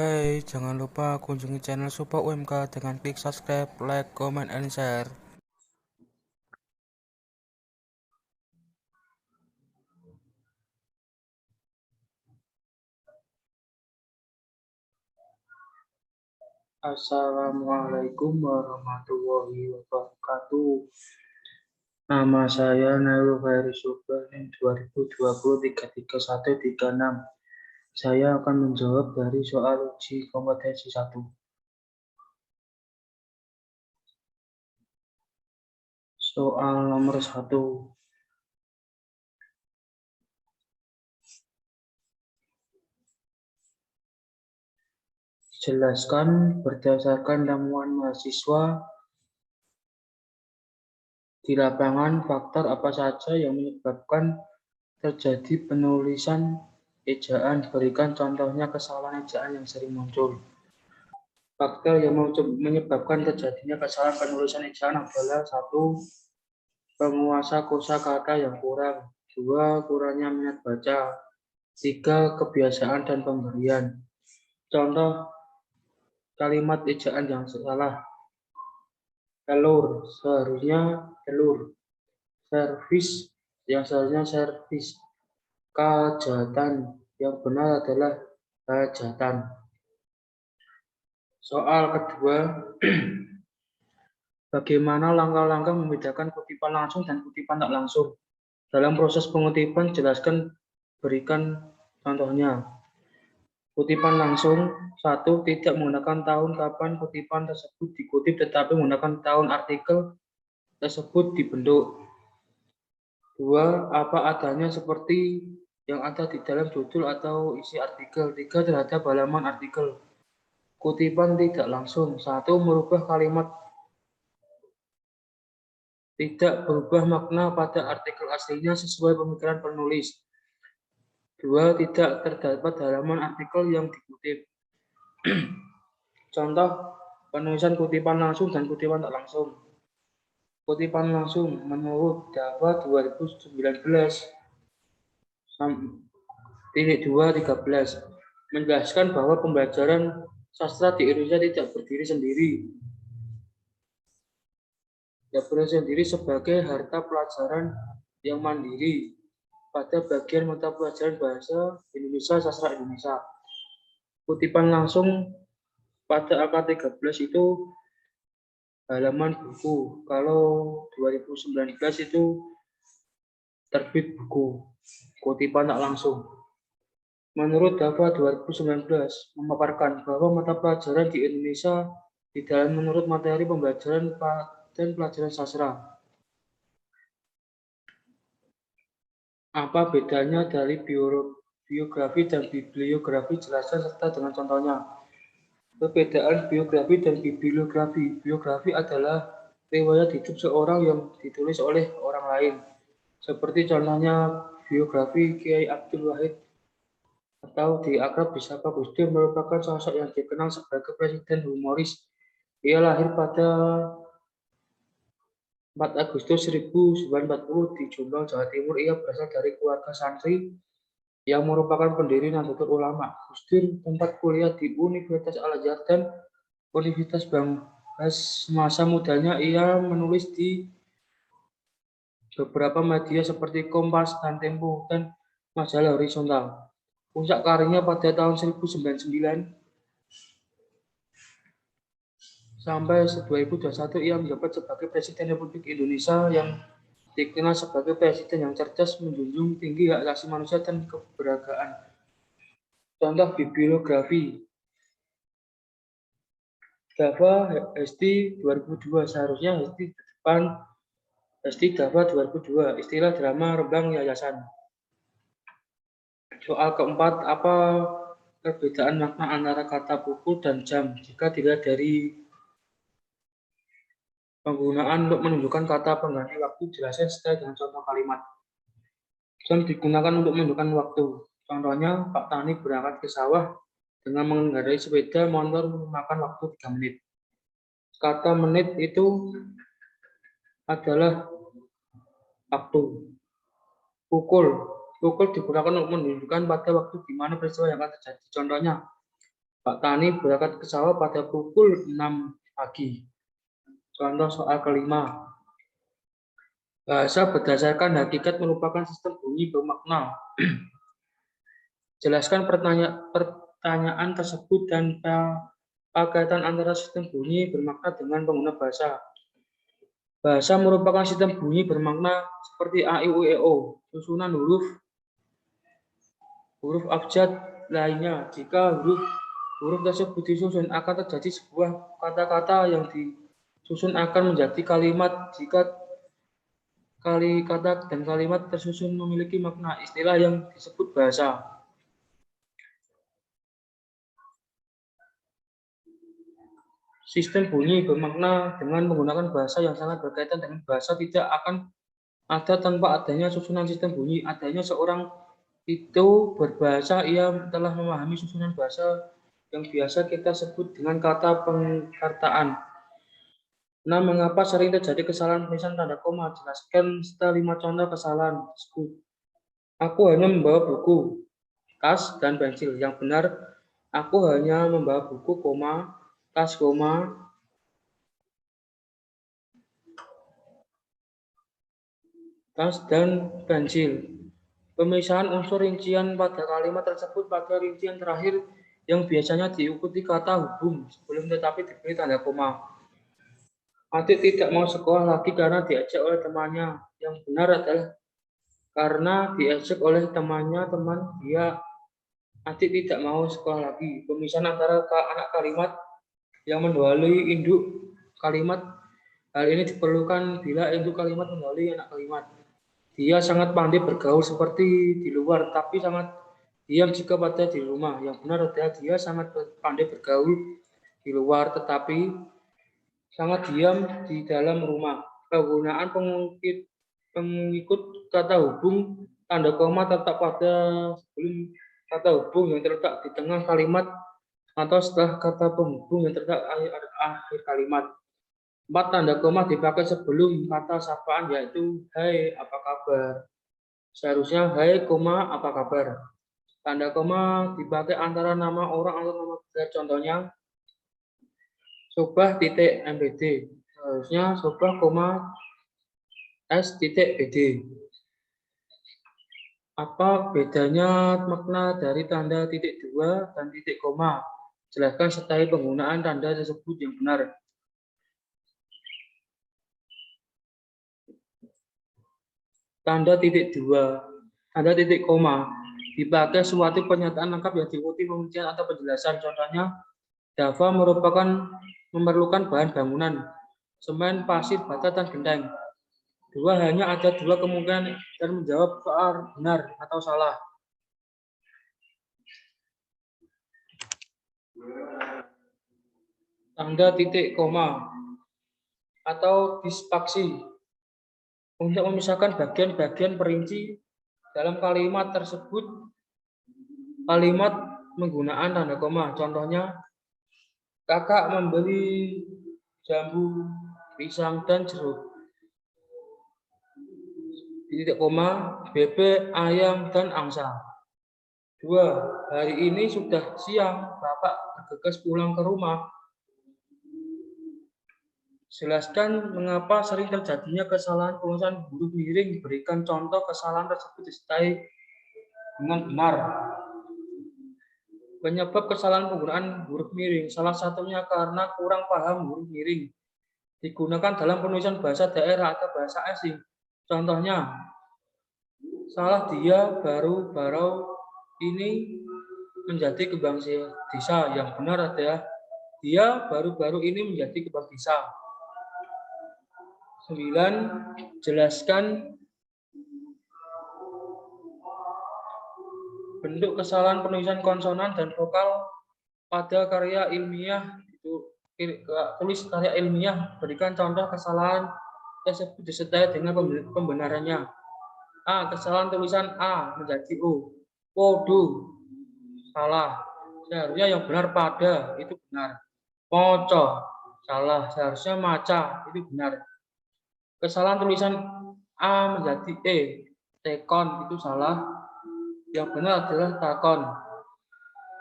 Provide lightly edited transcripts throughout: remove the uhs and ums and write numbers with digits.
Hai, jangan lupa kunjungi channel Support UMK dengan klik subscribe, like, comment, and share. Assalamualaikum warahmatullahi wabarakatuh. Nama saya Nailul Khairi Subhan 2020-333136. Saya akan menjawab dari soal uji kompetensi 1. Soal nomor 1. Jelaskan berdasarkan temuan mahasiswa di lapangan faktor apa saja yang menyebabkan terjadi penulisan ejaan. Berikan contohnya kesalahan ejaan yang sering muncul. Faktor yang menyebabkan terjadinya kesalahan penulisan ejaan adalah 1. Penguasa kosakata yang kurang. 2. Kurangnya minat baca. 3. Kebiasaan dan pemberian. Contoh kalimat ejaan yang salah. Telur, seharusnya telur. Servis, yang seharusnya servis. Kajatan, yang benar adalah hajatan. Soal kedua, bagaimana langkah-langkah membedakan kutipan langsung dan kutipan tak langsung? Dalam proses pengutipan, jelaskan, berikan contohnya. Kutipan langsung, 1. Tidak menggunakan tahun kapan kutipan tersebut dikutip, tetapi menggunakan tahun artikel tersebut dibentuk. 2. Apa adanya seperti yang ada di dalam judul atau isi artikel. 3. Terhadap halaman artikel. Kutipan tidak langsung, 1. Merubah kalimat tidak berubah makna pada artikel aslinya sesuai pemikiran penulis. 2. Tidak terdapat halaman artikel yang dikutip. Contoh penulisan kutipan langsung dan kutipan tak langsung. Kutipan langsung menurut Dava 2019-2-13 menjelaskan bahwa pembelajaran sastra di Indonesia tidak berdiri sendiri. Tidak berdiri sendiri sebagai harta pelajaran yang mandiri pada bagian mata pelajaran bahasa Indonesia, sastra Indonesia. Kutipan langsung pada angka 13 itu halaman buku. Kalau 2019 itu terbit buku. Kutipan tak langsung. Menurut Dava 2019 memaparkan bahwa mata pelajaran di Indonesia di dalam menurut materi pembelajaran dan pelajaran sastra. Apa bedanya dari biografi dan bibliografi? Jelaskan serta dengan contohnya. Perbedaan biografi dan bibliografi. Biografi adalah riwayat hidup seorang yang ditulis oleh orang lain. Seperti contohnya biografi Kiai Abdul Wahid atau diakrab disapa Gus Dur merupakan sosok yang dikenal sebagai presiden humoris. Ia lahir pada 4 Agustus 1940 di Jombang, Jawa Timur. Ia berasal dari keluarga santri yang merupakan pendiri Nahdlatul Ulama. Gus Dur tempat kuliah di Universitas Al-Azhar dan Universitas Bangkas. Semasa mudanya ia menulis di beberapa media seperti Kompas dan Tempo dan majalah Horizontal. Puncak karirnya pada tahun 1999 sampai 2021 ia menjabat sebagai Presiden Republik Indonesia yang dikenal sebagai presiden yang cerdas, menjunjung tinggi hak asasi manusia dan keberagaman. Contoh bibliografi. Dava Hesti 2002, seharusnya Hesti di depan Hesti Dava 2002, istilah drama Rembang Yayasan. Soal keempat, apa perbedaan makna antara kata pukul dan jam jika dilihat dari penggunaan untuk menunjukkan kata pengganti waktu? Jelaskan sesuai dengan contoh kalimat. Jam digunakan untuk menunjukkan waktu. Contohnya, Pak Tani berangkat ke sawah dengan mengendarai sepeda motor memakan waktu 3 menit. Kata menit itu adalah waktu. Pukul digunakan untuk menunjukkan pada waktu di mana peristiwa yang akan terjadi. Contohnya, Pak Tani berangkat ke sawah pada pukul 6 pagi. Contoh soal kelima. Bahasa berdasarkan hakikat merupakan sistem bunyi bermakna. Jelaskan pertanyaan tersebut dan kaitan antara sistem bunyi bermakna dengan pengguna bahasa. Bahasa merupakan sistem bunyi bermakna seperti A, I, U, E, O, susunan huruf abjad lainnya. Jika huruf tersebut disusun, akan terjadi sebuah kata-kata yang disusun akan menjadi kalimat. Jika kata dan kalimat tersusun memiliki makna, istilah yang disebut bahasa. Sistem bunyi bermakna dengan menggunakan bahasa yang sangat berkaitan dengan bahasa tidak akan ada tanpa adanya susunan sistem bunyi. Adanya seorang itu berbahasa, ia telah memahami susunan bahasa yang biasa kita sebut dengan kata pengkartaan. Nah, mengapa sering terjadi kesalahan penulisan tanda koma? Jelaskan setelah 5 contoh kesalahan tersebut. Aku hanya membawa buku, tas, dan pensil. Yang benar, aku hanya membawa buku, koma, tas, koma, tas, dan pensil. Pemisahan unsur rincian pada kalimat tersebut pada rincian terakhir yang biasanya diikuti kata hubung sebelum tetapi diberi tanda koma. Adik tidak mau sekolah lagi karena diajak oleh temannya. Yang benar adalah karena diajak oleh temannya, Adik tidak mau sekolah lagi. Pemisahan antara anak kalimat yang mendahului induk kalimat. Hal ini diperlukan bila induk kalimat mendahului anak kalimat. Dia sangat pandai bergaul seperti di luar, tapi sangat diam jika pada di rumah. Yang benar adalah dia sangat pandai bergaul di luar, tetapi sangat diam di dalam rumah. Penggunaan pengikut kata hubung tanda koma tetap pada sebelum kata hubung yang terletak di tengah kalimat atau setelah kata penghubung yang terletak akhir kalimat. 4 tanda koma dipakai sebelum kata sapaan yaitu hai apa kabar. Seharusnya hai koma apa kabar. Tanda koma dipakai antara nama orang atau nama benda. Contohnya Sobah titik MBD. Seharusnya Sobah koma S titik BD. Apa bedanya makna dari tanda titik 2 dan titik koma? Jelaskan sertai penggunaan tanda tersebut yang benar. Tanda titik 2, tanda titik koma dipakai suatu pernyataan lengkap yang diikuti pengujian atau penjelasan. Contohnya, Dava memerlukan bahan bangunan, semen, pasir, bata, dan genteng. Hanya ada 2 kemungkinan dan menjawab soal benar atau salah. Tanda titik koma atau dispaksi untuk memisahkan bagian-bagian perinci dalam kalimat tersebut. Kalimat menggunakan tanda koma. Contohnya, kakak membeli jambu, pisang, dan jeruk. Di titik koma, bebek, ayam, dan angsa. 2. Hari ini sudah siang, Bapak bergegas pulang ke rumah. Jelaskan mengapa sering terjadinya kesalahan penulisan huruf miring. Berikan contoh kesalahan tersebut disertai dengan benar. Penyebab kesalahan penggunaan huruf miring, salah satunya karena kurang paham huruf miring digunakan dalam penulisan bahasa daerah atau bahasa asing. Contohnya, salah dia baru ini menjadi kembang desa. Yang benar adalah dia baru-baru ini menjadi kembang desa. 9. Jelaskan bentuk kesalahan penulisan konsonan dan vokal pada karya ilmiah. Tulis karya ilmiah, berikan contoh kesalahan tersebut disertai dengan pembenarannya. A. Kesalahan tulisan A menjadi O. Podo, salah. Seharusnya yang benar pada, itu benar. Moco, salah. Seharusnya maca, itu benar. Kesalahan tulisan A menjadi E. Tekon, itu salah. Yang benar adalah takon.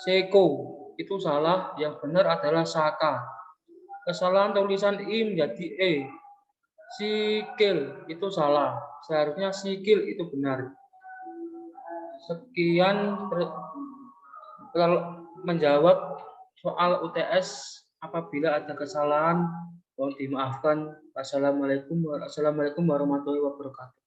Seko, itu salah, yang benar adalah saka. Kesalahan tulisan I menjadi E. Sikil itu salah, seharusnya sikil itu benar. Sekian kalau menjawab soal UTS, apabila ada kesalahan mohon dimaafkan. Assalamualaikum warahmatullahi wabarakatuh.